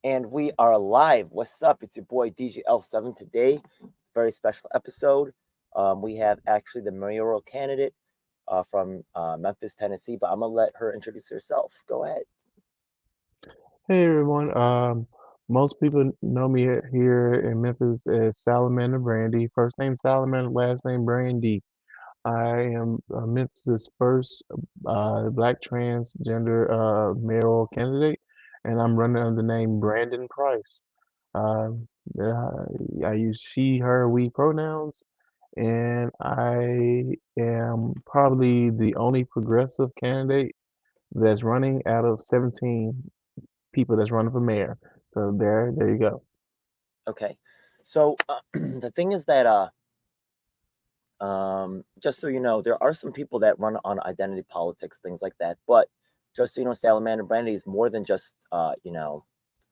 And we are live. What's up? It's your boy DJ L7 today. Very special episode. We have actually the mayoral candidate from Memphis, Tennessee, but I'm gonna let her introduce herself. Go ahead. Hey everyone. Most people know me here in Memphis as Salamander Brandy. First name Salamander, last name Brandy. I am Memphis's first black transgender mayoral candidate, and I'm running under the name Brandon Price. Um, uh, I use she, her, we pronouns, and I am probably the only progressive candidate that's running out of 17 people that's running for mayor. So there you go. Okay. So the thing is that just so you know, there are some people that run on identity politics, things like that. But just so you know, Salamander Brandy is more than just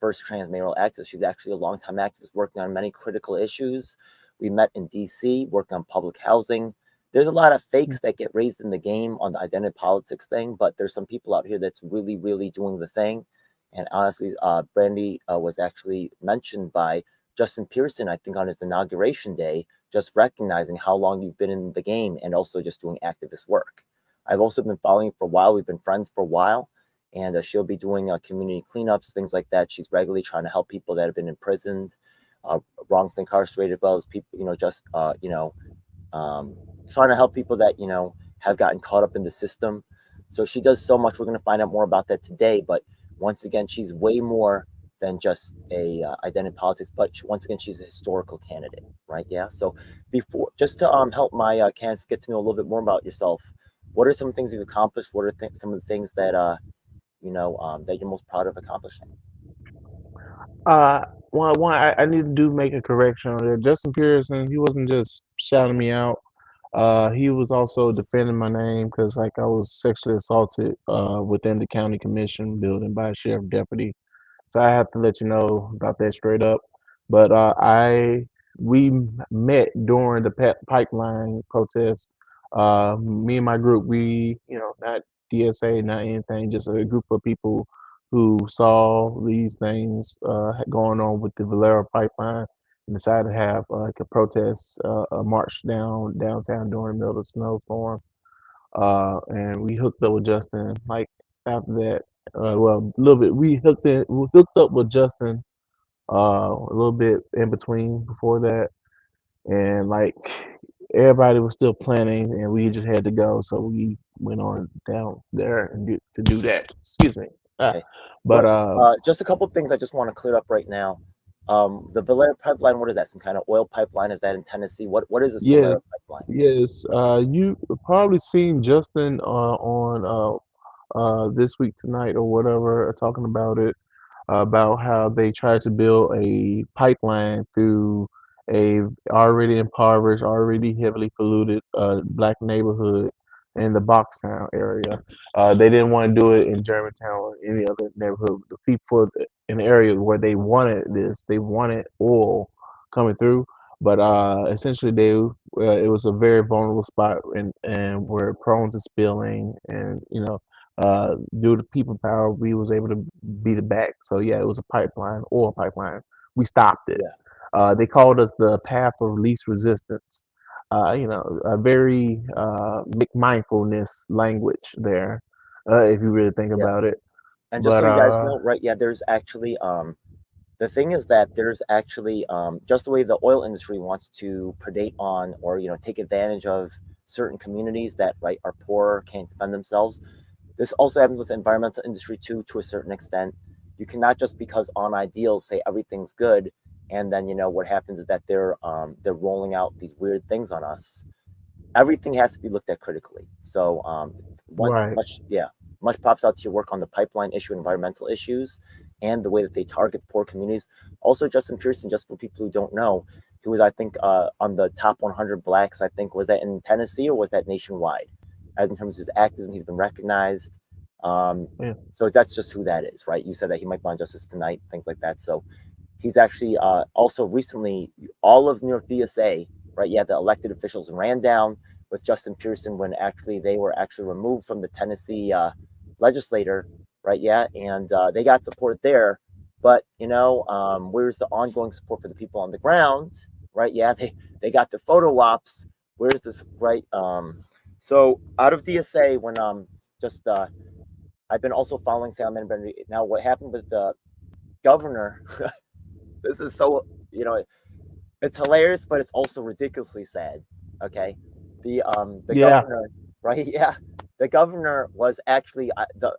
first trans mayoral activist. She's actually a longtime activist working on many critical issues. We met in DC, working on public housing. There's a lot of fakes that get raised in the game on the identity politics thing, but there's some people out here that's really, really doing the thing. And honestly, Brandy was actually mentioned by Justin Pearson, I think, on his inauguration day, just recognizing how long you've been in the game and also just doing activist work. I've also been following you for a while. We've been friends for a while, and she'll be doing community cleanups, things like that. She's regularly trying to help people that have been imprisoned, wrongfully incarcerated, as well as people, just um, trying to help people that have gotten caught up in the system. So she does so much. We're going to find out more about that today. But once again, she's way more than just a identity politics. But once again, she's a historical candidate, right? Yeah. So before, just to help my candidates get to know a little bit more about yourself, what are some things you've accomplished? What are some of the things that that you're most proud of accomplishing? Uh, I need to do make a correction on that. Justin Pearson, he wasn't just shouting me out. He was also defending my name because like I was sexually assaulted within the county commission building by a sheriff deputy. So I have to let you know about that straight up. But we met during the pipeline protest. Me and my group, not DSA, not anything, just a group of people who saw these things going on with the Valero pipeline and decided to have like a protest, a march downtown during the middle of the snowstorm. And we hooked up with Justin like after that. Well, a little bit. We hooked up with Justin a little bit in between before that, and like everybody was still planning, and we just had to go, so we went on down there and to do that. Excuse me. Ah, Okay. but What? Just a couple of things I just want to clear up right now. The Valero pipeline. What is that? Some kind of oil pipeline? Is that in Tennessee? What is this Valero yes, pipeline? yes. You probably seen Justin on this week tonight or whatever talking about it, about how they tried to build a pipeline through a already impoverished, already heavily polluted black neighborhood in the Boxtown area. They didn't want to do it in Germantown or any other neighborhood. The people in the area where they wanted this, they wanted oil coming through, but essentially it was a very vulnerable spot and were prone to spilling and due to people power, we was able to beat it back. So yeah, it was a pipeline, oil pipeline. We stopped it. Yeah. They called us the path of least resistance. A very mindfulness language there, if you really think Yeah. about it. And just But so you guys know, right? Yeah, there's actually the thing is that there's actually just the way the oil industry wants to predate on or take advantage of certain communities that right are poor, can't defend themselves. This also happens with the environmental industry too, to a certain extent. You cannot just because on ideals say everything's good, and then what happens is that they're rolling out these weird things on us. Everything has to be looked at critically. So one right, much props out to your work on the pipeline issue, environmental issues, and the way that they target poor communities. Also, Justin Pearson, just for people who don't know, he was I think on the top 100 blacks. I think was that in Tennessee or was that nationwide? As in terms of his activism, he's been recognized. Um, yes, so that's just who that is, right? You said that he might be on Justice Tonight, things like that. So he's actually also recently all of New York DSA, right? Yeah, the elected officials ran down with Justin Pearson when actually they were actually removed from the Tennessee legislator, right? Yeah, and they got support there, But where's the ongoing support for the people on the ground, right? Yeah, they got the photo ops. Where's this, right? So out of DSA, when just I've been also following Salman Benry. Now, what happened with the governor? This is so it's hilarious, but it's also ridiculously sad. Okay, the Yeah. governor, right? Yeah, the governor was actually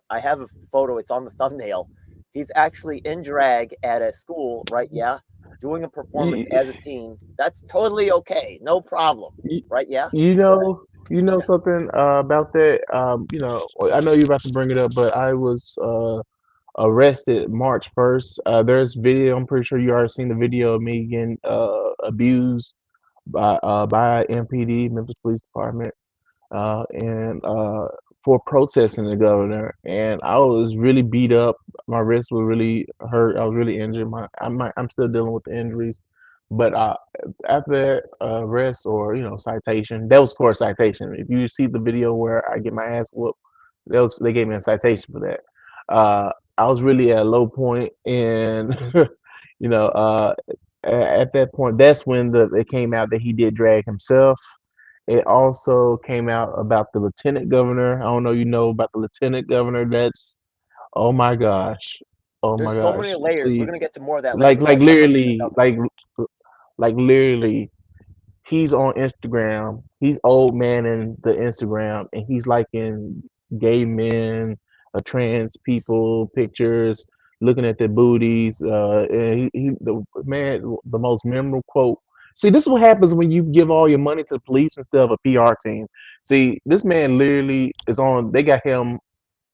I have a photo. It's on the thumbnail. He's actually in drag at a school, right? Yeah, doing a performance You, as a teen. That's totally okay, no problem, you, right? Yeah, you know something about that. I know you're about to bring it up, but I was arrested March 1st. There's video. I'm pretty sure you already seen the video of me getting abused by MPD, Memphis Police Department, and for protesting the governor. And I was really beat up. My wrist was really hurt. I was really injured. I'm still dealing with the injuries. But after that arrest or citation, that was for a citation. If you see the video where I get my ass whooped, they gave me a citation for that. I was really at a low point, and you know, at that point, that's when it came out that he did drag himself. It also came out about the lieutenant governor. I don't know you know about the lieutenant governor. That's oh my gosh. Oh my there's so many gosh. layers. We're gonna Please. get to more of that later. Like We like gotta cover everything literally up. like literally he's on Instagram. He's old man in the Instagram, and he's liking gay men, trans people pictures, looking at their booties. And the man, the most memorable quote. See, this is what happens when you give all your money to the police instead of a PR team. See, this man literally is on. They got him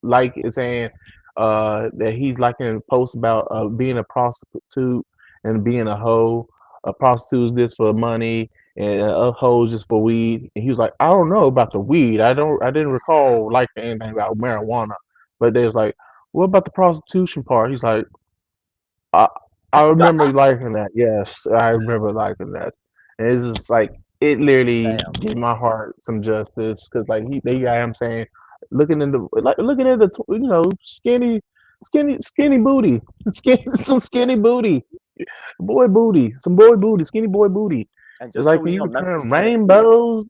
like it's saying that he's like in a post about being a prostitute and being a hoe. A prostitute is this for money and a hoe is just for weed. And he was like, I don't know about the weed. I didn't recall like anything about marijuana. But they was like, what about the prostitution part? He's like, I I remember liking that. Yes, I remember liking that. And it's just like it literally Damn. did my heart some justice because like they I am saying looking at the skinny booty, some skinny booty, some boy booty, skinny boy booty. And It's just like so we you know, can Memphis, turn Tennessee. rainbows.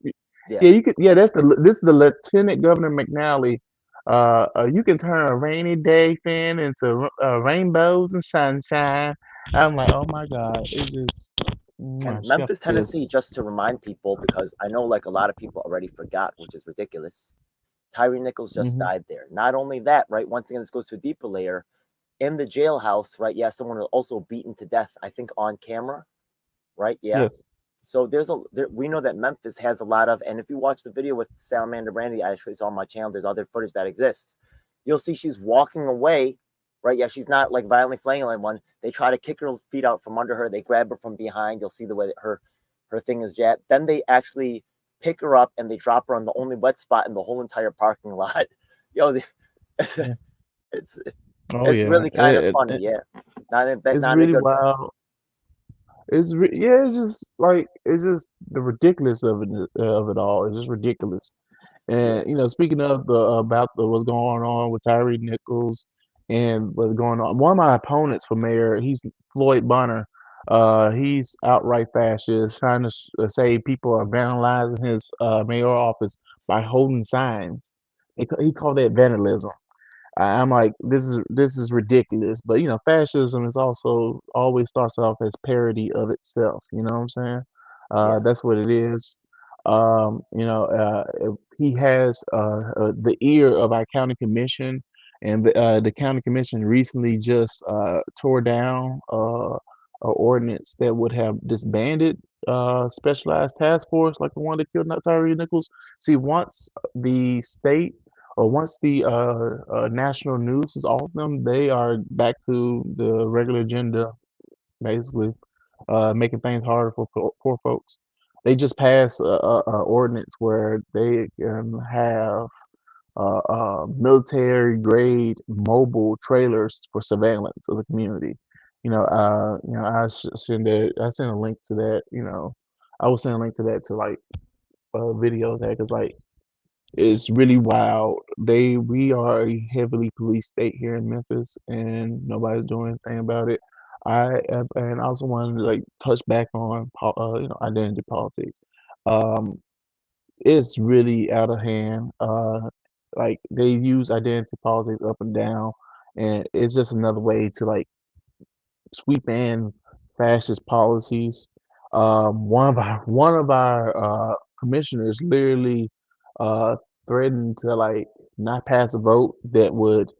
Yeah. Yeah, you could. Yeah, this is the Lieutenant Governor McNally. You can turn a rainy day fan into rainbows and sunshine. I'm like, oh my God, it's just And chef Memphis, Tennessee, kiss. just to remind people, because I know like a lot of people already forgot, which is ridiculous. Tyree Nichols just Hmm. died there. Not only that, right? Once again, this goes to a deeper layer. In the jailhouse, right? Yeah, someone was also beaten to death, I think on camera, right? Yeah. Yes. So we know that Memphis has a lot of, and if you watch the video with Salamander Brandy, I actually saw on my channel, there's other footage that exists. You'll see she's walking away, right? Yeah, she's not like violently flailing anyone. They try to kick her feet out from under her. They grab her from behind. You'll see the way that her thing is jabbed. Then they actually pick her up and they drop her on the only wet spot in the whole entire parking lot. Yo, it's Yeah. it's Oh it's yeah. really kind of funny. Yeah, It's not in a really good way. wild. Yeah. It's just like it's just the ridiculous of it all. It's just ridiculous. Yeah, And speaking of what's going on with Tyree Nichols and what's going on, one of my opponents for mayor, he's Floyd Bonner. He's outright fascist, trying to say people are vandalizing his mayor office by holding signs. He called that vandalism. I'm like, this is ridiculous. But fascism is also always starts off as parody of itself. You know what I'm saying? yeah, That's what it is. He has the ear of our county commission, and the county commission recently just tore down an ordinance that would have disbanded specialized task force like the one that killed Tyree Nichols. See, once the state or once the national news is off them, they are back to the regular agenda, basically, making things harder for poor folks. They just passed a ordinance where they can have military grade mobile trailers for surveillance of the community. I send a link to that. I will send a link to that to like videos that because like It's really wild. We are a heavily police state here in Memphis, and nobody's doing anything about it. And I also wanted to like touch back on identity politics. Um, it's really out of hand. Like they use identity politics up and down, and it's just another way to like sweep in fascist policies. One of our commissioners literally uh, threatened to like not pass a vote that would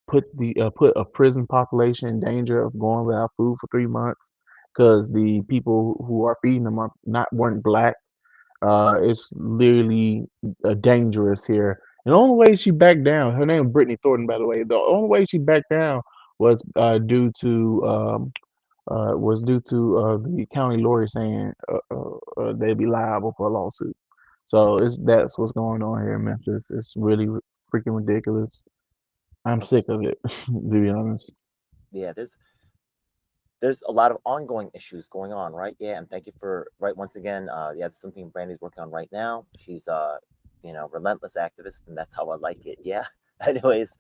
put a prison population in danger of going without food for 3 months because the people who are feeding them are not weren't black. It's literally dangerous here. And the only way she backed down, her name is Brittany Thornton, by the way. The only way she backed down was due to the county lawyer saying they'd be liable for a lawsuit. So that's what's going on here in Memphis. It's really freaking ridiculous. I'm sick of it, to be honest. Yeah, there's a lot of ongoing issues going on, right? Yeah, and thank you for right once again. Yeah, that's something Brandy's working on right now. She's relentless activist, and that's how I like it. Yeah. Anyways,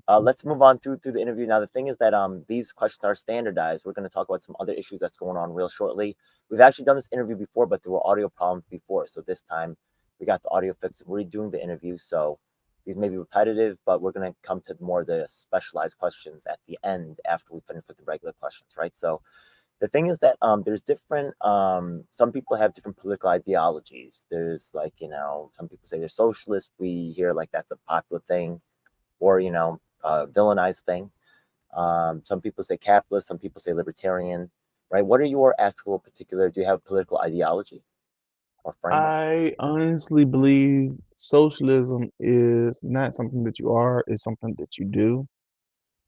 let's move on through the interview. Now, the thing is that these questions are standardized. We're going to talk about some other issues that's going on real shortly. We've actually done this interview before, but there were audio problems before, so this time we got the audio fixed. We're redoing the interview, so these may be repetitive, but we're going to come to more of the specialized questions at the end after we finish with the regular questions, right? So the thing is that there's different some people have different political ideologies. There's like, some people say they're socialist. We hear like that's a popular thing, or villainized thing. Some people say capitalist, some people say libertarian, right? What are your actual particular, do you have a political ideology or framework? I honestly believe socialism is not something that you are, it's something that you do,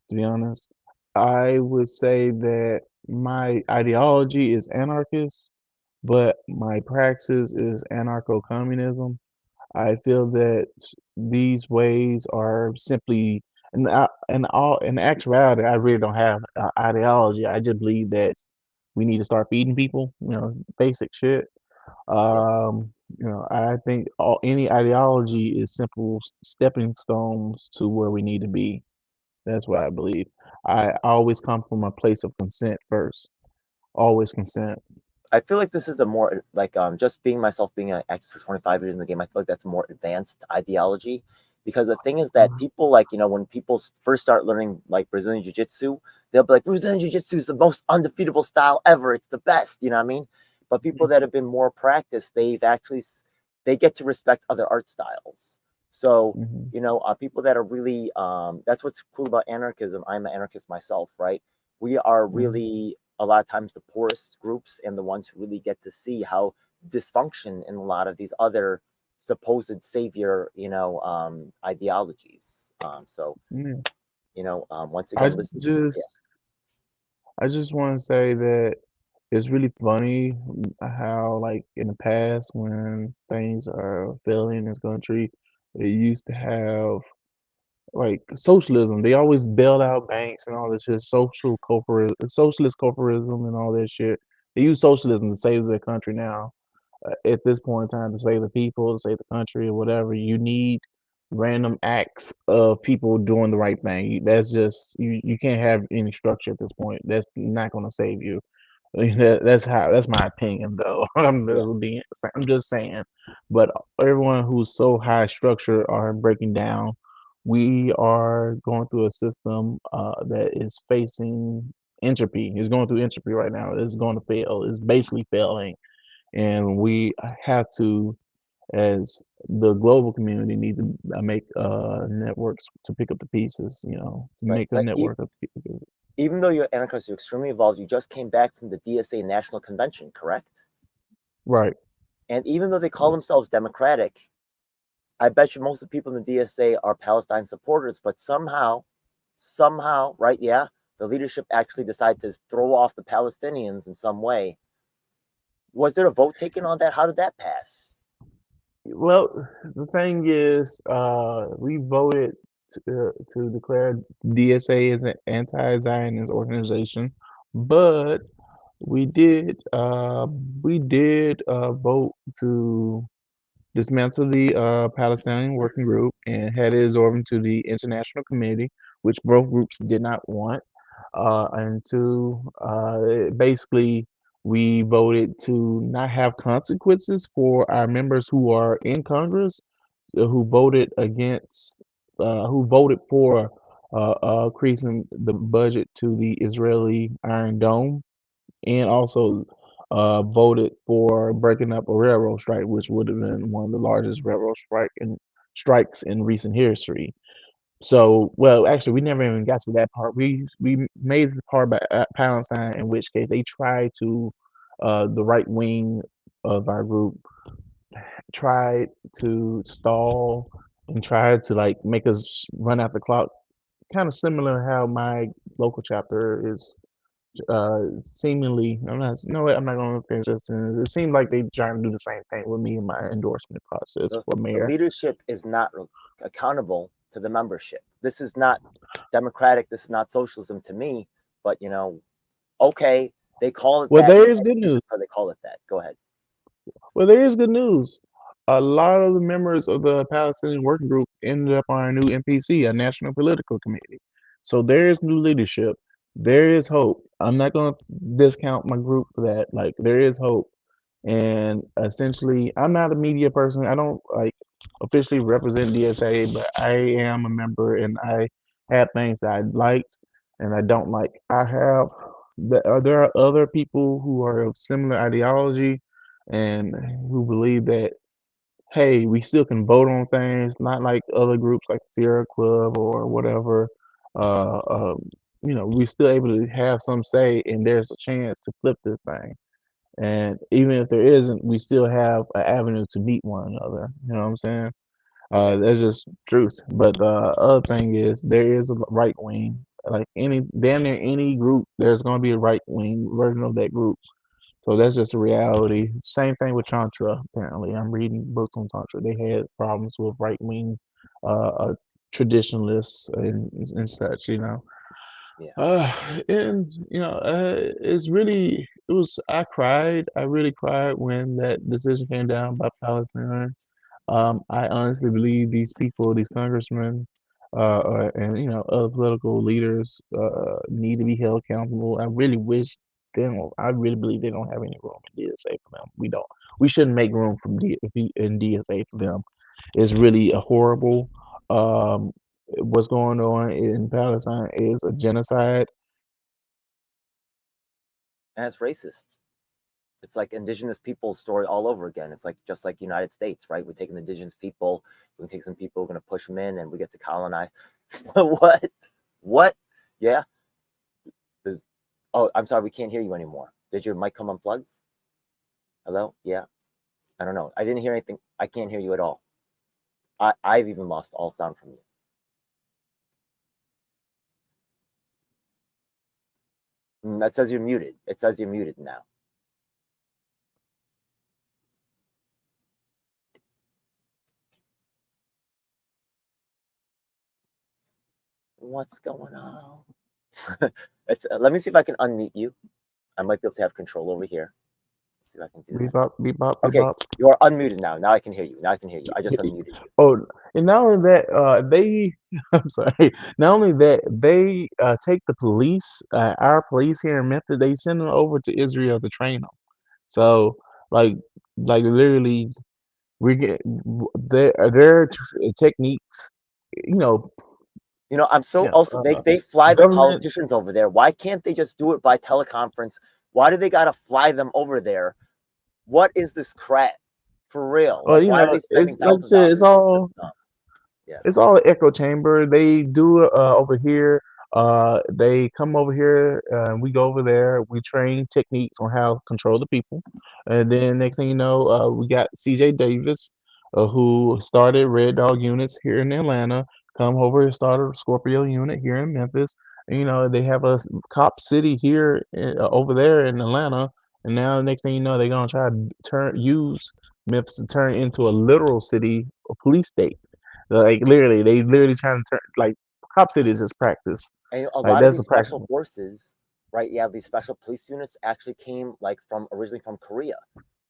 to be honest. I would say that my ideology is anarchist, but my praxis is anarcho-communism. I feel that these ways are simply, in actuality, I really don't have ideology. I just believe that we need to start feeding people, basic shit. Yeah, I think any ideology is simple stepping stones to where we need to be. That's what right. I believe. I always come from a place of consent first. Always consent. I feel like this is a more like just being myself, being an actor for 25 years in the game. I feel like that's a more advanced ideology, because the thing is that people, like, when people first start learning like Brazilian Jiu Jitsu, they'll be like, Brazilian Jiu Jitsu is the most undefeatable style ever. It's the best. You know what I mean? But people that have been more practiced, they get to respect other art styles. So Mm-hmm. people that are really that's what's cool about anarchism. I'm an anarchist myself, right? We are Hmm. really a lot of times the poorest groups and the ones who really get to see how dysfunction in a lot of these other supposed savior, ideologies. So, Yeah. once I again, listen. Yeah, just I just want to say that it's really funny how, like, in the past, when things are failing in this country, they used to have like socialism. They always bailed out banks and all this shit, socialist corporatism and all that shit. They use socialism to save their country now. At this point in time, to save the people, to save the country, or whatever, you need random acts of people doing the right thing. That's just you can't have any structure at this point. That's not going to save you. That's my opinion though. yeah, I'm just saying. But everyone who's so high structure are breaking down. We are going through a system that is facing entropy. It's going through entropy right now. It's going to fail. It's basically failing, and we have to, as the global community, need to make networks to pick up the pieces. To right. make a network of people. Even though you're anarchist, you're extremely involved. You just came back from the DSA National Convention, correct? Right. And even though they call Yes. themselves democratic, I bet you most of the people in the DSA are Palestine supporters, but somehow, right? Yeah, the leadership actually decided to throw off the Palestinians in some way. Was there a vote taken on that? How did that pass? Well, the thing is, we voted to declare DSA as an anti-Zionist organization, but we did uh, we did vote to dismantled the Palestinian Working Group and had it absorbed into the International Committee, which both groups did not want. And to basically, we voted to not have consequences for our members who are in Congress, who voted against, who voted for increasing the budget to the Israeli Iron Dome, and also voted for breaking up a railroad strike, which would have been one of the largest railroad strikes in recent history. So, well, actually, we never even got to that part. We made the part about Palestine, in which case they tried to, the right wing of our group tried to stall and tried to like make us run out the clock. Kind of similar how my local chapter is seemingly. I'm not. No, I'm not going to finish this. It seemed like they trying to do the same thing with me in my endorsement process The, for the mayor. leadership is not accountable to the membership. This is not democratic. This is not socialism to me. But okay, they call it Well, that. there is good news. Or they call it that. Go ahead. Well, there is good news. A lot of the members of the Palestinian Working Group ended up on a new NPC, a National Political Committee. So there is new leadership. There is hope. I'm not going to discount my group for that. Like, there is hope. And essentially, I'm not a media person. I don't like officially represent DSA, but I am a member and I have things that I liked and I don't like. I have, there are other people who are of similar ideology and who believe that, hey, we still can vote on things, not like other groups like Sierra Club or whatever. Uh, uh, we're still able to have some say, and there's a chance to flip this thing. And even if there isn't, we still have an avenue to meet one another. You know what I'm saying? Yeah, That's just truth. But the other thing is, there is a right wing. Like any damn near any group, there's going to be a right wing version of that group. So that's just a reality. Same thing with Tantra. Apparently, I'm reading books on Tantra. They had problems with right wing traditionalists and such. yeah. And it's really it was. I cried. I really cried when that decision came down by Palestine. I honestly believe these people, these congressmen, and other political leaders, need to be held accountable. I really wish they don't. I really believe they don't have any room in DSA for them. We don't. We shouldn't make room from in DSA for them. It's really a horrible. Um, what's going on in Palestine is a genocide. And it's racist. It's like indigenous people's story all over again. It's like just like United States, right? We take an indigenous people, we take some people, we're gonna push them in, and we get to colonize. What? What? Yeah. Oh, I'm sorry, we can't hear you anymore. Did your mic come unplugged? Hello? Yeah. I don't know. I didn't hear anything. I can't hear you at all. I've even lost all sound from you. That says you're muted. It says you're muted now. What's going on? Let me see if I can unmute you. I might be able to have control over here. Let's see if I can do that. Bebop, bebop, Okay, bebop. you are unmuted now. Now I can hear you. Now I can hear you. I just unmuted you. Oh, and not only that, they, I'm sorry, not only that, they take the police, our police here in Memphis, they send them over to Israel to train them. So, like, literally, we get their techniques, you know, I'm so you also know, they fly the government. politicians over there. Why can't they just do it by teleconference? Why do they gotta fly them over there? What is this crap? For real. Well, Like, why are they spending it's like I thousands of said, it's dollars on this all. stuff? Yeah. It's all an echo chamber. They do it over here. They come over here. We go over there. We train techniques on how to control the people. And then next thing you know, we got CJ Davis, who started Red Dog units here in Atlanta. Come over and started a Scorpio unit here in Memphis. And, they have a cop city here over there in Atlanta. And now next thing you know, they're gonna try to use Memphis to turn into a literal city, a police state. Like literally, they literally trying to turn like Cop City is just practice. And a Like lot of that's these a practice. special forces, right? Yeah, these special police units actually came like from originally from Korea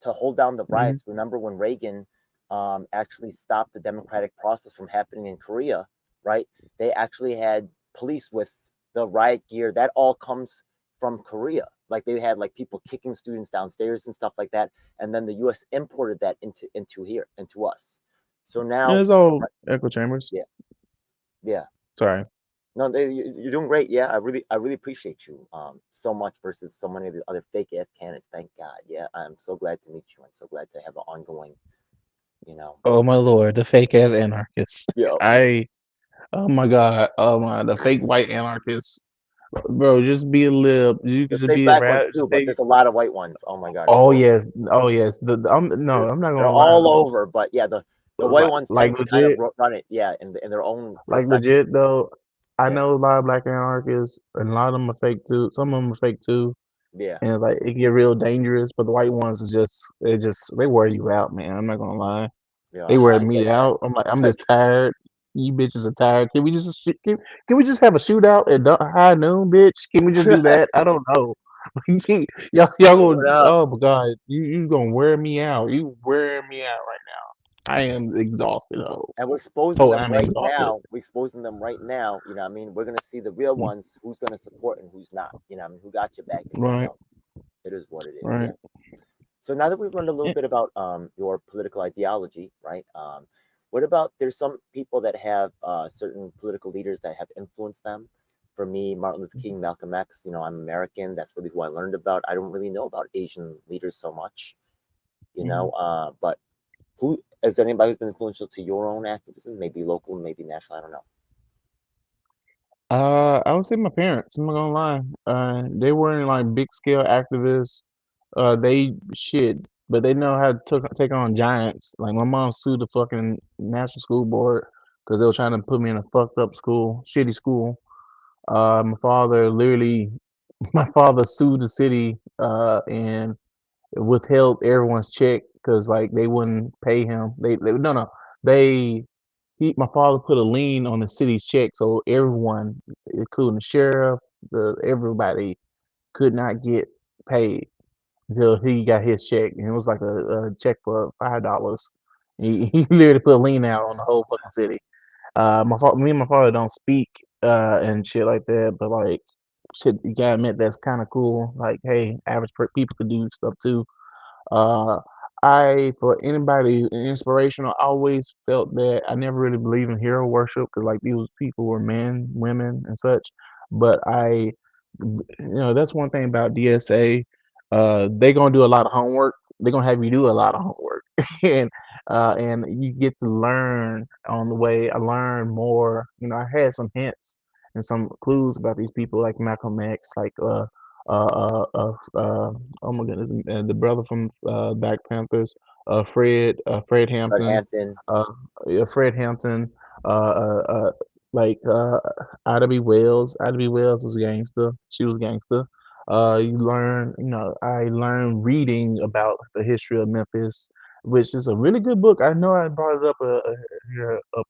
to hold down the Hmm. riots. Remember when Reagan actually stopped the democratic process from happening in Korea, right? They actually had police with the riot gear. That all comes from Korea. Like they had like people kicking students downstairs and stuff like that, and then the U.S. imported that into here into us. So Yeah, now, it's all right, echo chambers. yeah, yeah. Sorry. No, you're doing great. Yeah, I really appreciate you so much versus so many of the other fake ass candidates. Thank God. Yeah, I'm so glad to meet you and so glad to have an ongoing, you know. Oh my lord, the fake ass anarchists. Yeah, I oh my god, oh my the fake white anarchists. Bro, just be a lib. You could there's just fake be a black ones rat. too, Just but take. there's a lot of white ones. Oh my God, it's Oh horrible. yes, oh yes. No, I'm not They're gonna lie. they're all over, but yeah, the white ones Like tend to kind of legit, run it, yeah, in their own like perspective. legit though. I Yeah, know a lot of black anarchists, and a lot of them are fake too. Some of them are fake too, yeah, and like it get real dangerous. But the white ones is just they wear you out, man. I'm not gonna lie. yeah. They wear I me get that. out. I'm like, I'm just tired. You bitches are tired. Can we just can we just have a shootout at high noon, bitch? Can we just do that? I don't know. Y'all What going? up? Oh my god, you gonna wear me out? You wearing me out right now? I am exhausted. Oh, And we're exposing oh, them I'm right exhausted. now. We're exposing them right now. You know, what I mean, we're gonna see the real ones. Who's gonna support and who's not. You know, what I mean, who got your back and who Right, don't. It is what it is. right. Yeah. So now that we've learned a little Yeah. bit about your political ideology, right? What about there's some people that have certain political leaders that have influenced them. For me, Martin Luther King, Malcolm X. You know, I'm American. That's really who I learned about. I don't really know about Asian leaders so much. You know, Mhm. but who is there anybody who's been influential to your own activism? Maybe local, maybe national. I don't know. I would say my parents. I'm not gonna lie. They weren't like big scale activists. They shit, but they know how to take on giants. Like my mom sued the fucking national school board because they were trying to put me in a fucked up school, shitty school. My father literally, my father sued the city and withheld everyone's check because like they wouldn't pay him. They no no they my father put a lien on the city's check, so everyone, including the sheriff, the everybody, could not get paid until he got his check, and it was like a check for $5. He literally put a lien out on the whole fucking city. Me and my father don't speak and shit like that, but like shit, you gotta admit that's kind of cool. Like, hey, average people could do stuff too. Uh, for anybody inspirational, I always felt that I never really believed in hero worship because like these people were men, women, and such. But that's one thing about DSA. They're gonna do a lot of homework. They're gonna have you do a lot of homework, and you get to learn on the way. I learned more. I had some hints and some clues about these people like Malcolm X, like oh my goodness, the brother from Black Panthers, Fred Fred Hampton, Hampton, uh, yeah, Fred Hampton, uh, uh, uh, like Ida B. Wells. Ida B. Wells was a gangster. She was a gangster. I learned reading about the history of Memphis, which is a really good book. I know I brought it up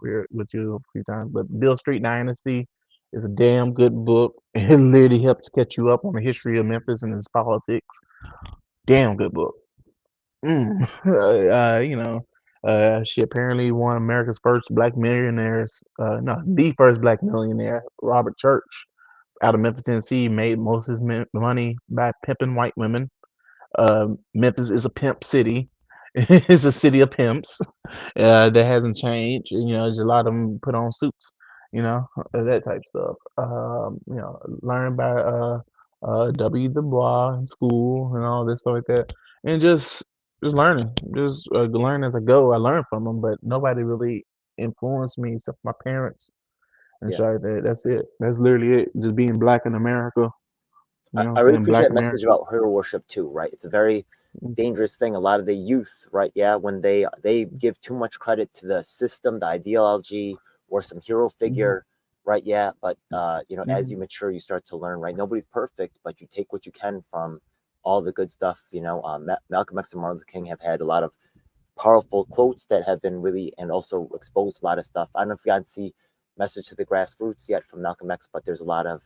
here with you a few times, but Bill Street Dynasty is a damn good book. It literally helps catch you up on the history of Memphis and its politics. Damn good book. Mm. She apparently one of America's first black millionaires. No, the first black millionaire, Robert Church, out of Memphis, Tennessee, made most of his money by pimping white women. Memphis is a pimp city. It's a city of pimps. That hasn't changed. There's a lot of them put on suits. That type stuff. Learn by W. Du Bois in school and all this stuff like that, and just learning, just learn as I go. I learn from them, but nobody really influenced me except my parents and yeah. shit like that. That's it. That's literally it. Just being black in America. You know what I I'm really saying? appreciate Black that message America. about hero worship too, right? It's a very dangerous thing. A lot of the youth, right? Yeah, when they give too much credit to the system, the ideology, or some hero Mhm, figure, right? Yeah, but as you mhm, mature, you start to learn, right? Nobody's perfect, but you take what you can from all the good stuff. Malcolm X and Martin Luther King have had a lot of powerful quotes that have been really and also exposed a lot of stuff. I don't know if you guys see Message to the Grassroots yet from Malcolm X, but there's a lot of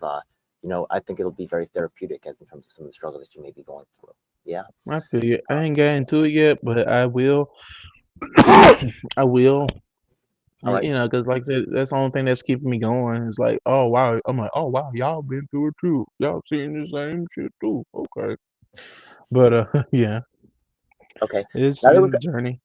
I think it'll be very therapeutic as in terms of some of the struggles that you may be going through. Yeah. I feel you. I Uh, ain't got into it yet, but I will. I will. All right. Because like I said, that's the only thing that's keeping me going. It's like, oh wow, I'm like, oh wow, y'all been through it too. Y'all seen the same shit too. Okay, but yeah, Okay. it's Now that been we've a got, journey.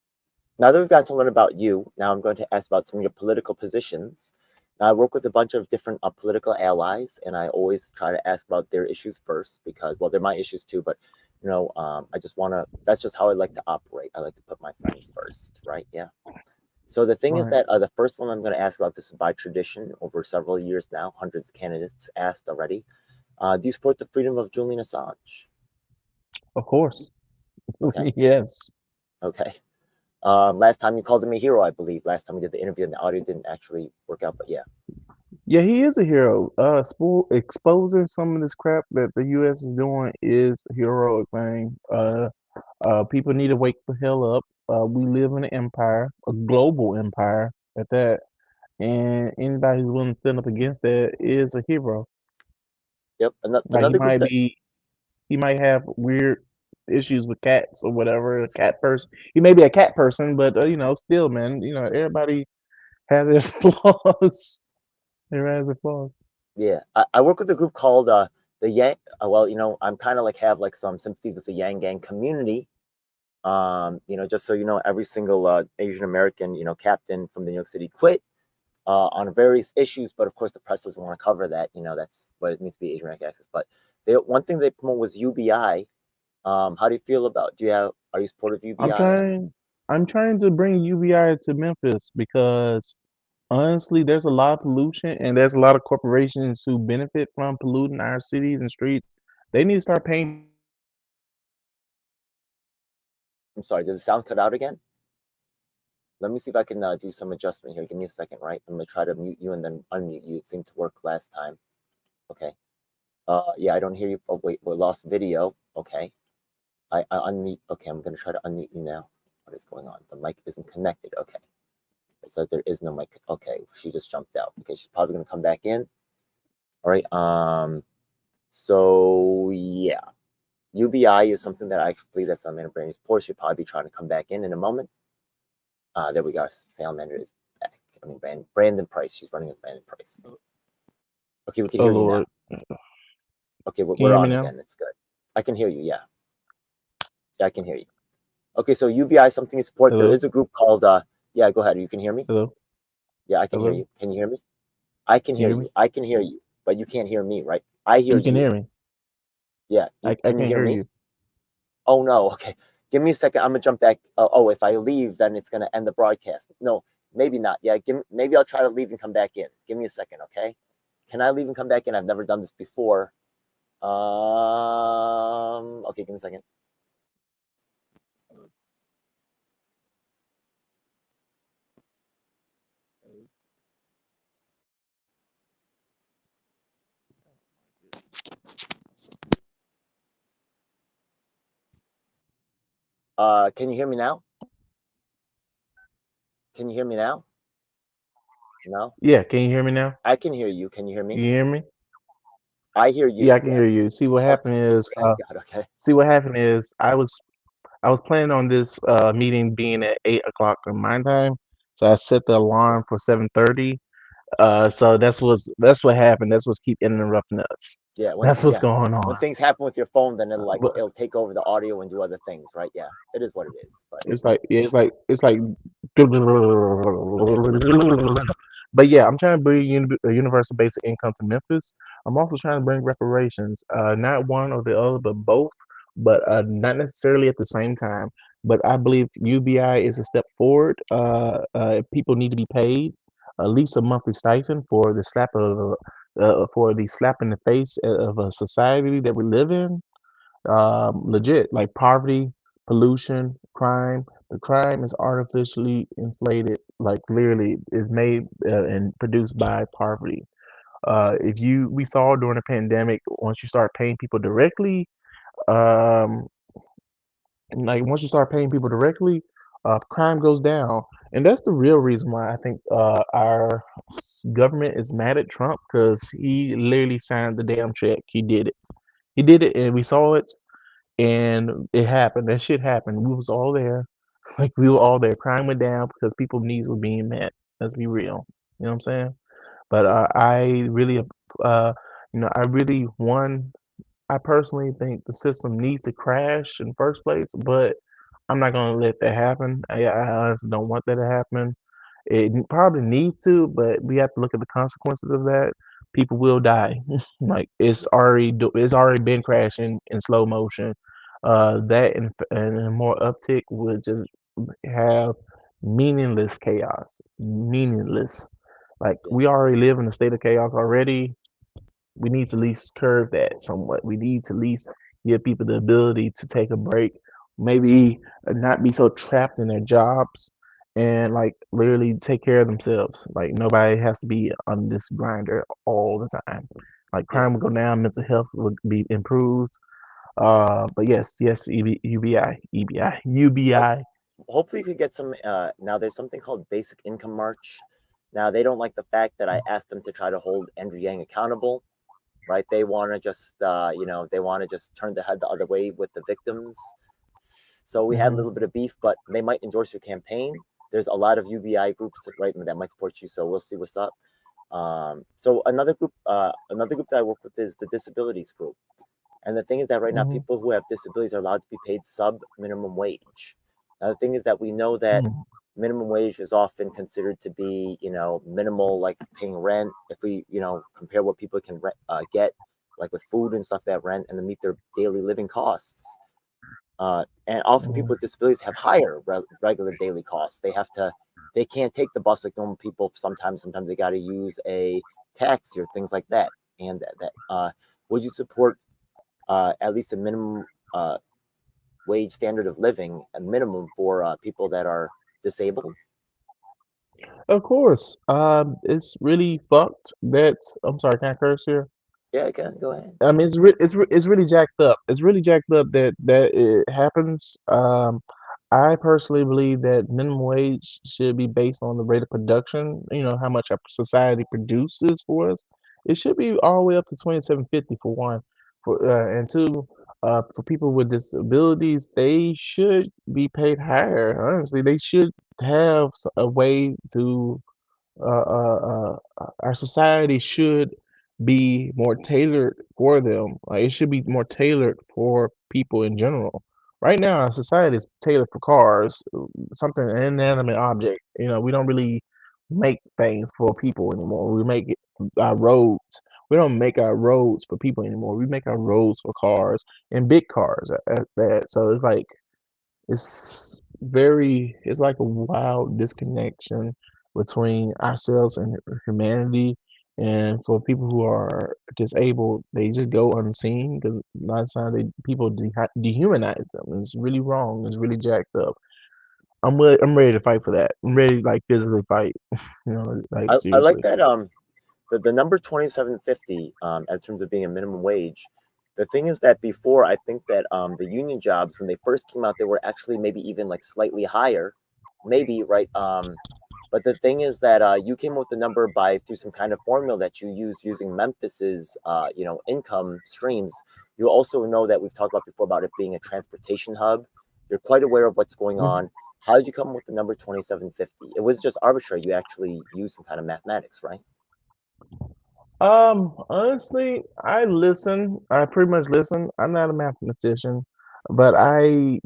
now that we've got to learn about you, now I'm going to ask about some of your political positions. Now, I work with a bunch of different political allies, and I always try to ask about their issues first because, well, they're my issues too. But I just want to. That's just how I like to operate. I like to put my friends first, right? Yeah. So the thing is Right. that the first one I'm going to ask about, this is by tradition over several years now. Hundreds of candidates asked already. Do you support the freedom of Julian Assange? Of course. Okay. Yes. Okay. Last time you called him a hero, I believe. Last time we did the interview and the audio didn't actually work out, but yeah. Yeah, he is a hero. Exposing some of this crap that the U.S. is doing is a heroic thing. People need to wake the hell up. We live in an empire, a global empire at that, and anybody who's willing to stand up against that is a hero. Yep. Like Another group that, he might have weird issues with cats or whatever. A cat person. He may be a cat person, but still, man, everybody has their flaws. Everybody has their flaws. yeah, I work with a group called the Yang. Well, I'm kind of like have like some sympathies with the Yang Gang community. Just so you know, every single Asian American, captain from the New York City quit on various issues, but of course the press doesn't want to cover that. That's what it means to be Asian American access. But one thing they promote was UBI. How do you feel about? Are you supportive of I'm UBI? trying. I'm trying to bring UBI to Memphis because honestly, there's a lot of pollution and there's a lot of corporations who benefit from polluting our cities and streets. They need to start paying people directly. I'm sorry, did the sound cut out again? Let me see if I can do some adjustment here. Give me a second, right? I'm gonna try to mute you and then unmute you. It seemed to work last time. Okay. Yeah, I don't hear you. Oh, wait, we lost video. Okay. I unmute. Okay, I'm gonna try to unmute you now. What is going on? The mic isn't connected. Okay. It says there is no mic. Okay, she just jumped out. Okay, she's probably gonna come back in. All right. So yeah, UBI is something that I believe that Salamander Brandon support. She'll probably be trying to come back in a moment. There we go. Salamander is back. I mean, Brandon Price. She's running with Brandon Price. Okay, we can Oh hear you now. Lord, Okay, can you we're hear me on now? again. It's good. I can hear you. Yeah, yeah, I can hear you. Okay, so UBI is something to support. There Hello, is a group called. Yeah, go ahead. You can hear me. hello, Yeah, I can hear hello. you. Can you hear me? I can Can you hear hear you. me? I can hear you, but you can't hear me, right? I hear You can you. hear me. Yeah, you I can you can't hear hear me? you. Oh no. Okay, give me a second. I'm gonna jump back. Oh, if I leave, then it's gonna end the broadcast. No, maybe not. Yeah, maybe I'll try to leave and come back in. Give me a second, okay? Can I leave and come back in? I've never done this before. Okay, give me a second. Can you hear me now? Can you hear me now? No, Yeah, can you hear me now? I can hear you. Can you hear You me? hear me? I hear Yeah, you. I can Yeah. hear you. Oh, thank God. Okay. See what happened is I was planning on this meeting being at 8 o'clock on my time, so I set the alarm for 7:30. So that's what happened. That's what's keep interrupting us. Yeah. That's what's Yeah, going when on. things happen with your phone, then But it'll take over the audio and do other things, right? Yeah, it is what it is. But it's like yeah, it's like. But yeah, I'm trying to bring a universal basic income to Memphis. I'm also trying to bring reparations, not one or the other, but both, but not necessarily at the same time. But I believe UBI is a step forward. People need to be paid at least a monthly stipend for the slap in the face of a society that we live in. Legit, like poverty, pollution, crime. The crime is artificially inflated, like literally is made and produced by poverty. If you we saw during the pandemic, once you start paying people directly, um, like once you start paying people directly, crime goes down, and that's the real reason why I think our government is mad at Trump because he literally signed the damn check. He did it. He did it, and we saw it and it happened. That shit happened. We was all there. Like we were all there, crime went down because people's needs were being met. Let's be real. You know what I'm saying? But I really, I really one. I personally think the system needs to crash in first place, but I'm not gonna let that happen. I honestly don't want that to happen. It probably needs to, but we have to look at the consequences of that. People will die. Like it's already been crashing in slow motion. That and more uptick would just have meaningless chaos. Meaningless. Like Yeah, we already live in a state of chaos already. We need to at least curb that somewhat. We need to at least give people the ability to take a break, maybe not be so trapped in their jobs and like literally take care of themselves. Like nobody has to be on this grinder all the time. Like yeah. crime will go down, mental health will be improved. But yes, Ho- UBI. Hopefully, you could get some. Now, there's something called Basic Income March. Now, they don't like the fact that I asked them to try to hold Andrew Yang accountable, right? They want to just, they want to just turn the head the other way with the victims. So we had a little Mhm. bit of beef, but they might endorse your campaign. There's a lot of UBI groups, right, that might support you. So we'll see what's up. So another group that I work with is the disabilities group. And the thing is that right now, Mhm. people who have disabilities are allowed to be paid sub minimum wage. Now, the thing is that we know that Mhm. minimum wage is often considered to be, minimal, like paying rent. If we, compare what people can get, like with food and stuff that rent and to meet their daily living costs. And often people with Mhm. disabilities have higher regular daily costs. They can't take the bus like normal people. Sometimes they got to use a taxi or things like that. And would you support at least a minimum wage standard of living, a minimum for people that are disabled? Of course. It's really fucked that I'm sorry, can I curse here? Yeah, again, go ahead. I mean, it's really jacked up. It's really jacked up that it happens. I personally believe that minimum wage should be based on the rate of production. You know how much our society produces for us. It should be all the way up to 27.50 for one. And two, for people with disabilities, they should be paid higher. Honestly, they should have a way to our society should be more tailored for them. Like it should be more tailored for people in general. Right now, our society is tailored for cars, something an inanimate object. You know, we don't really make things for people anymore. We make our roads. We don't make our roads for people anymore. We make our roads for cars and big cars at that. So it's like it's like a wild disconnection between ourselves and humanity. And for people who are disabled, they just go unseen because a lot of times people dehumanize them. And it's really wrong. It's really jacked up. I'm ready to fight for that. I'm ready to like physically fight. You know, like I like seriously. that the number 2750 as terms of being a minimum wage. The thing is that before, I think that the union jobs, when they first came out, they were actually maybe even like slightly higher, maybe, right. But the thing is that you came up with the number by through some kind of formula that you use using Memphis's income streams. You also know that we've talked about before about it being a transportation hub. You're quite aware of what's going Mhm. on. How did you come up with the number 2750? It was just arbitrary. You actually used some kind of mathematics, right? Honestly, I listen. I pretty much listen. I'm not a mathematician, but Okay.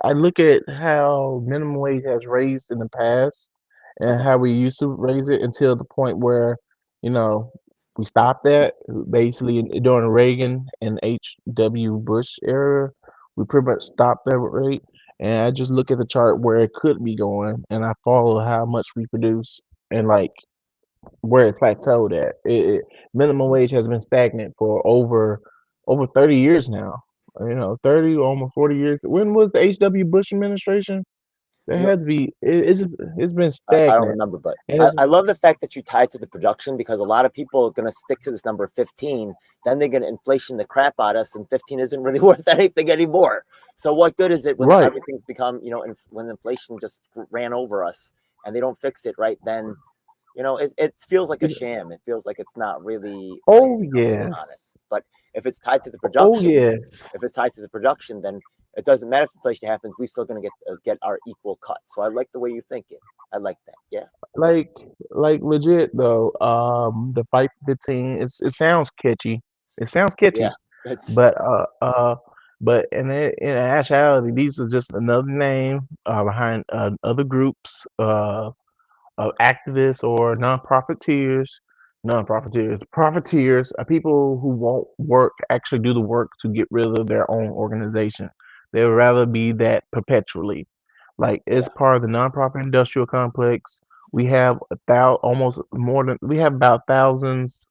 I look at how minimum wage has raised in the past and Okay. how we used to raise it until the point where, you know, we stopped that. Basically, during Reagan and H.W. Bush era, we pretty much stopped that rate. And I just look at the chart where it could be going, and I follow how much we produce. And like where it plateaued at. Minimum wage has been stagnant for over 30 years now. You know, 30 almost 40 years. When was the H.W. Bush administration? There You know, had to be. It's been I don't stagnant. remember, but And I love the fact that you tied to the production because a lot of people are going to stick to this number 15. Then they're going to inflation the crap out of us, and 15 isn't really worth anything anymore. So what good is it when right. everything's become, when inflation just ran over us and they don't fix it, right? Then, it feels like a sham. It feels like it's not really like, Oh being yes. honest. But if it's tied to the Oh production, yes. if it's tied to the production, then it doesn't matter if inflation happens, we're still going to get our equal cut. So I like the way you think it. I like that. Yeah. Like like legit though, the fight between it sounds catchy. It sounds Yeah. catchy, It's but in actuality, these are just another name behind other groups of activists or profiteers are people who won't work, actually do the work to get rid of their own organization. They would rather be that perpetually. Like it's yeah. part of the nonprofit industrial complex. We have almost more than we have about thousands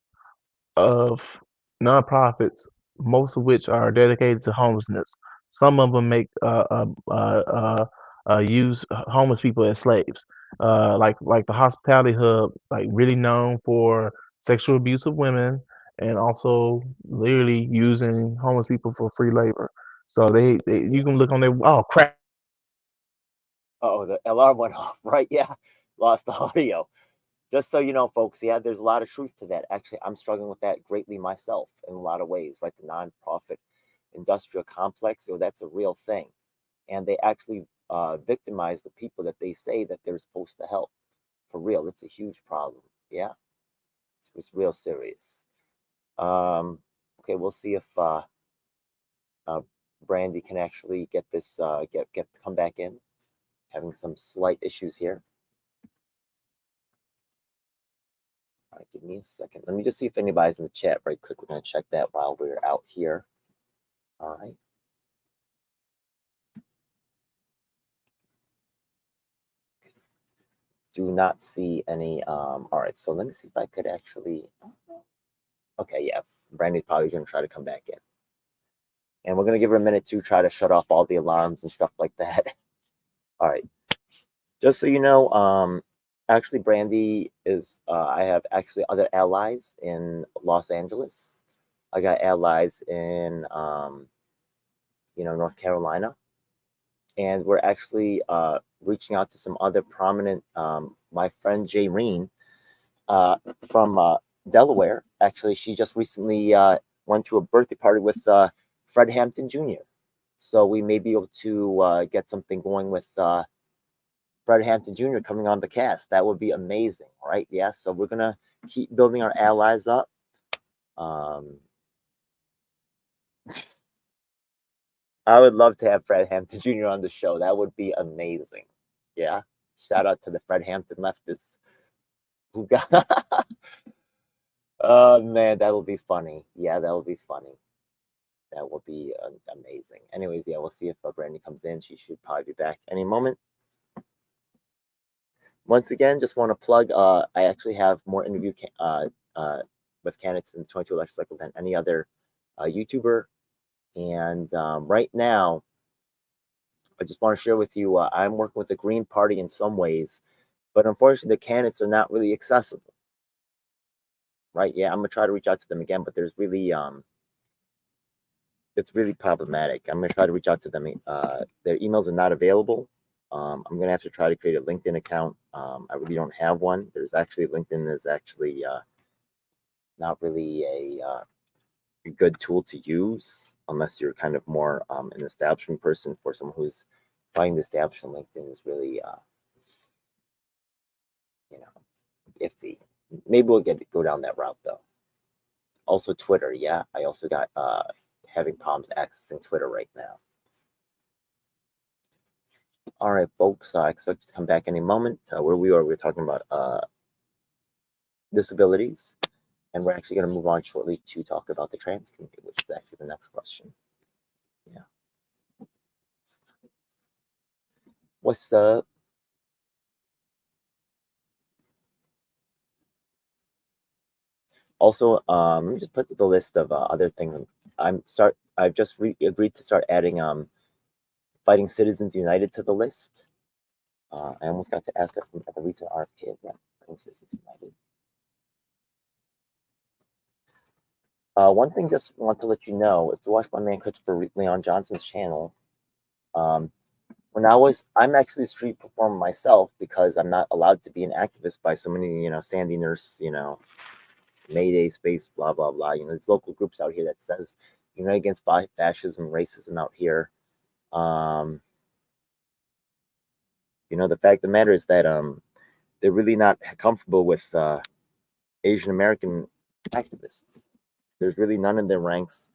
of nonprofits, most of which are dedicated to homelessness. Some of them make use homeless people as slaves, like the Hospitality Hub, like really known for sexual abuse of women and also literally using homeless people for free labor. So they you can look on their oh crap. Oh, the alarm went off. Right. Yeah. Lost the audio. Just so you know, folks, yeah, there's a lot of truth to that. Actually, I'm struggling with that greatly myself in a lot of ways, right? The nonprofit industrial complex, that's a real thing. And they actually victimize the people that they say that they're supposed to help. For real, it's a huge problem. Yeah, it's real serious. Okay, we'll see if uh, Brandy can actually get this, get come back in. Having some slight issues here. All right, give me a second. Let me just see if anybody's in the chat right quick. We're going to check that while we're out here. All right. Do not see any. All right, so let me see if I could actually. Okay, yeah. Brandy's probably going to try to come back in. And we're going to give her a minute to try to shut off all the alarms and stuff like that. All right. Just so you know, actually, Brandy is, I have actually other allies in Los Angeles. I got allies in, North Carolina. And we're actually reaching out to some other prominent, my friend Jayreen from Delaware. Actually, she just recently went to a birthday party with Fred Hampton Jr. So we may be able to get something going with Fred Hampton Jr. coming on the cast. That would be amazing, right? Yeah. So we're gonna keep building our allies up. Um, I would love to have Fred Hampton Jr. on the show. That would be amazing. Yeah. Shout out to the Fred Hampton leftists who got. Oh man, that'll be funny. Yeah, that'll be funny. That will be amazing. Anyways, yeah, we'll see if Brandy comes in. She should probably be back any moment. Once again, just want to plug. I actually have more interview with candidates in the 22 election cycle than any other YouTuber. And right now, I just want to share with you. I'm working with the Green Party in some ways, but unfortunately, the candidates are not really accessible. Right? Yeah, I'm gonna try to reach out to them again, but there's really it's really problematic. I'm gonna try to reach out to them. Their emails are not available. I'm gonna have to try to create a LinkedIn account. I really don't have one. There's actually LinkedIn is actually not really a good tool to use unless you're kind of more an establishment person. For someone who's trying to establish on LinkedIn is really iffy. Maybe we'll go down that route though. Also Twitter, yeah. I also got having problems accessing Twitter right now. All right, folks, I expect you to come back any moment. Where we're talking about disabilities, and we're actually going to move on shortly to talk about the trans community, which is actually the next question. Yeah. What's up? Also, let me just put the list of other things. I've just agreed to start adding Fighting Citizens United to the list. I almost got to ask that from at the recent RFK event. Fighting Citizens United. One thing, just want to let you know, if you watch my man Christopher Leon Johnson's channel, I'm actually a street performer myself because I'm not allowed to be an activist by so many, Sandy Nurse, Mayday Space, blah blah blah. There's local groups out here that says unite against fascism, racism out here. Um, the fact of the matter is that they're really not comfortable with Asian American activists. There's really none in their ranks,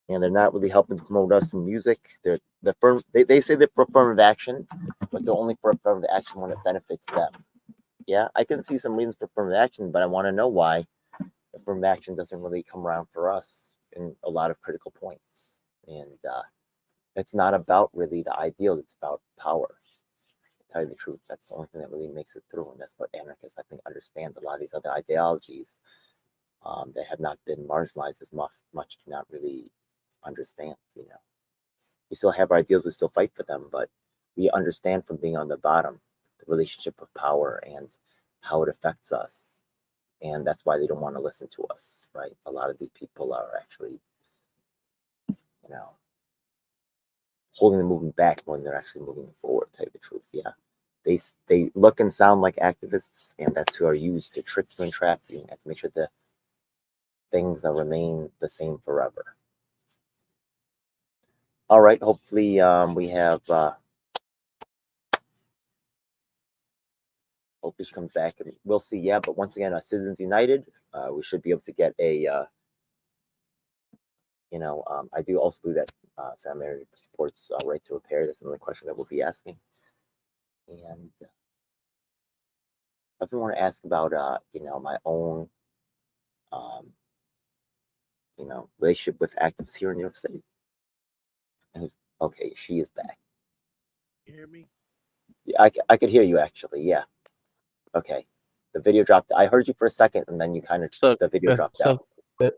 and they're not really helping to promote us in music. They say they're for affirmative action, but they're only for affirmative action when it benefits them. Yeah, I can see some reasons for affirmative action, but I want to know why affirmative action doesn't really come around for us in a lot of critical points. And it's not about really the ideals; it's about power. To tell you the truth, that's the only thing that really makes it through, and that's what anarchists, I think, understand. A lot of these other ideologies that have not been marginalized as much do not really understand. We still have our ideals, we still fight for them, but we understand from being on the bottom the relationship of power and how it affects us. And that's why they don't want to listen to us, right? A lot of these people are actually, you know, holding the movement back when they're actually moving forward, to tell you the truth. Yeah. They look and sound like activists, and that's who are used to trick you and trap you and to make sure the things remain the same forever. All right. Hopefully, we have. Hopefully, she comes back, and we'll see. Yeah, but once again, Citizens United, we should be able to get a. I do also believe that Sam Mary supports right to repair. That's another question that we'll be asking. And if you want to ask about, my own, um, relationship with activists here in New York City. And okay, she is back. You hear me? Yeah, I could hear you actually. Yeah. Okay. The video dropped. I heard you for a second, and then you kind of Suck. the video That dropped out. suck. That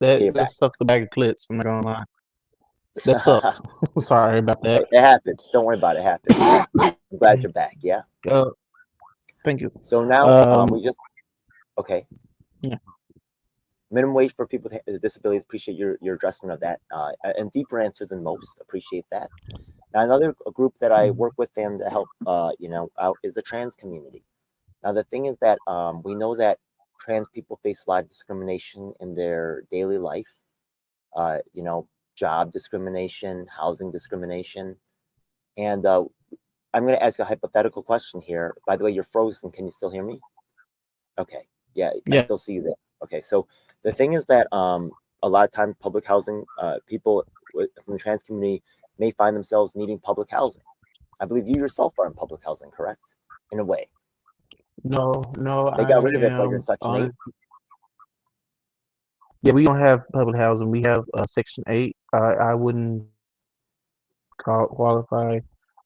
Okay, you're that back. sucked the bag of clits. I'm not gonna lie. That sucked. Sorry about that. It happens. Don't worry about it. It happens. Yeah. I'm glad you're back. Yeah. Uh, thank you. So now Um, we just okay. yeah, Minimum wage for people with disabilities. Appreciate your addressment of that, and deeper answer than most. Appreciate that. Now another group that I work with and to help out is the trans community. Now the thing is that we know that trans people face a lot of discrimination in their daily life. Job discrimination, housing discrimination, and I'm going to ask a hypothetical question here. By the way, you're frozen. Can you still hear me? Okay. Yeah, I yeah. still see you there. Okay. So the thing is that a lot of times public housing people from the trans community may find themselves needing public housing. I believe you yourself are in public housing, correct? In a way, No, no, they I got rid of it, but you're in am Section on. 8. Yeah, we don't have public housing. We have Section 8. I wouldn't qualify.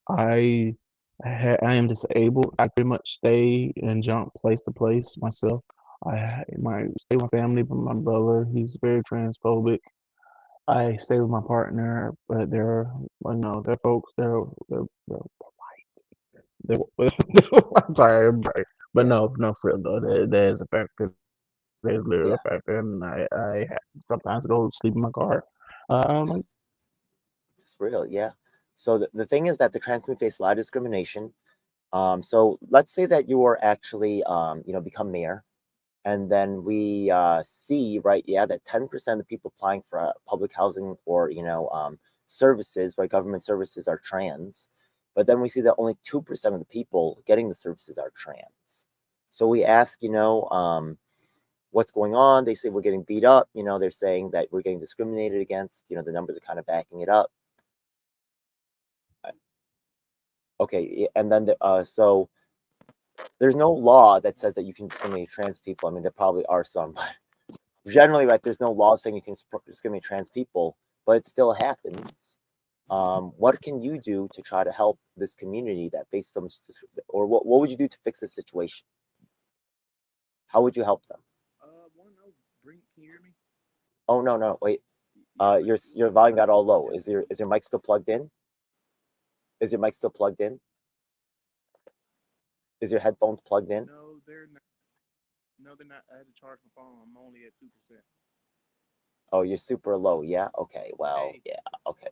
I I am disabled. I pretty much stay and jump place to place myself. I stay with my family, but my brother, he's very transphobic. I stay with my partner, but well, no, they're folks, they're I'm sorry, but Yeah, no, no, for real though, that is a factor. There's literally yeah, a factor, and I sometimes go sleep in my car. I don't know. it's real. Yeah. So the thing is that the trans community face a lot of discrimination. So let's say that you are actually, become mayor, and then we see, right, yeah, that 10% of the people applying for public housing or, services, right, government services are trans. But then we see that only 2% of the people getting the services are trans. So we ask, what's going on? They say we're getting beat up. They're saying that we're getting discriminated against. The numbers are kind of backing it up. Okay, and then so there's no law that says that you can discriminate trans people. I mean, there probably are some, but generally, right, there's no law saying you can discriminate trans people, but it still happens. What can you do to try to help this community that faces so much, or what would you do to fix this situation? How would you help them? One, no, can you hear me? Oh no, wait. Yeah, Your volume got all low. Is your mic still plugged in? Is your mic still plugged in? Is your headphones plugged in? no, they're not. No, they're not. I had to charge my phone. I'm only at 2%. Oh, you're super low. Yeah. Okay. Well, Hey, yeah. Okay.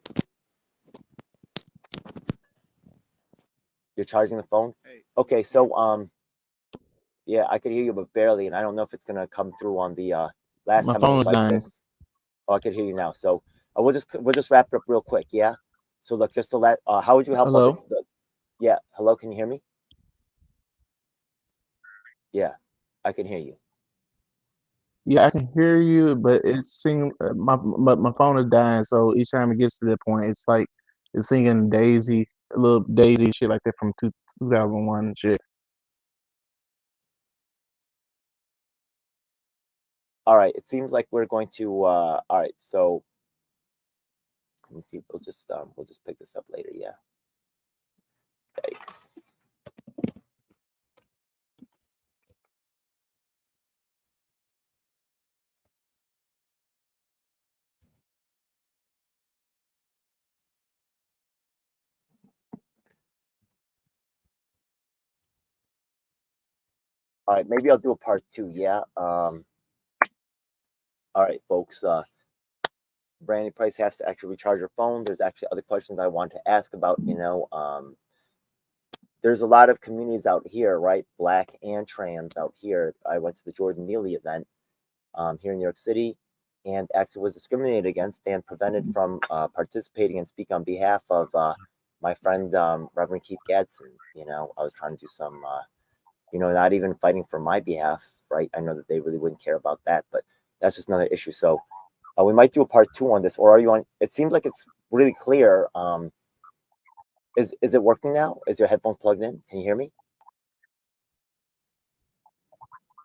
You're charging the phone. hey, Okay. can you, So yeah, I could hear you, but barely, and I don't know if it's gonna come through on the last my time it phone was is like dying. this. Oh, I can hear you now. So we'll just wrap it up real quick. Yeah. So look, just to let, how would you help other? Hello? Yeah, hello, can you hear me? Yeah, I can hear you. Yeah, I can hear you, but it's singing. My phone is dying, so each time it gets to that point, it's like it's singing Daisy, a little Daisy shit like that from 2001 and shit. All right, it seems like we're going to. All right, so let me see. We'll just pick this up later. Yeah. Yikes. All right, maybe I'll do a part two. Yeah. All right, folks. Brandy Price has to actually recharge her phone. There's actually other questions I want to ask about. There's a lot of communities out here, right? Black and trans out here. I went to the Jordan Neely event here in New York City, and actually was discriminated against and prevented from participating and speak on behalf of my friend Reverend Keith Gadsden. I was trying to do some, not even fighting for my behalf, right? I know that they really wouldn't care about that, but that's just another issue. So we might do a part two on this, or are you on? It seems like it's really clear. Is it working now? Is your headphones plugged in? Can you hear me?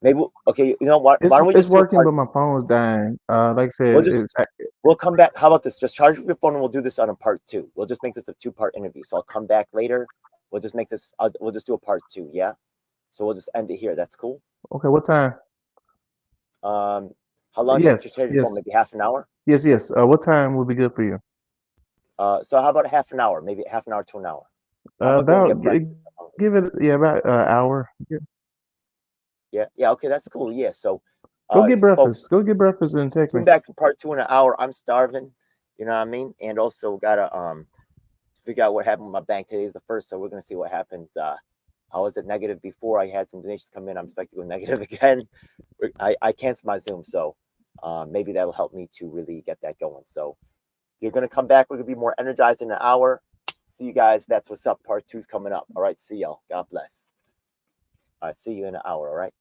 Maybe okay. You know what? Why don't we It's just do a working, part? but my phone's dying. Like I We'll said, just it's we'll come back. How about this? Just charge up your phone and we'll do this on a part two. We'll just make this a two-part interview. So I'll come back later. We'll just make this. We'll just do a part two. Yeah. So we'll just end it here. That's cool. okay. What time? Um, how long do you think to Yes, charge your phone? yes, Maybe half an hour. yes. What time would be good for you? So how about half an hour? Maybe half an hour to an hour. I'm gonna go and get breakfast. Give it, yeah, about an hour. Yeah. Yeah. Yeah. Okay. That's cool. Yeah. So, Go get folks, breakfast. Go get breakfast and text me. tune back for part two in an hour. I'm starving. You know what I mean? And also gotta figure out what happened with my bank. Today is the first, so we're gonna see what happens. I was at negative before. I had some donations come in. I'm expecting to go negative again. I canceled my Zoom, so maybe that'll help me to really get that going. So you're gonna come back. We're gonna be more energized in an hour. See you guys. That's what's up. Part two's coming up. All right. See y'all. God bless. All right. See you in an hour. All right.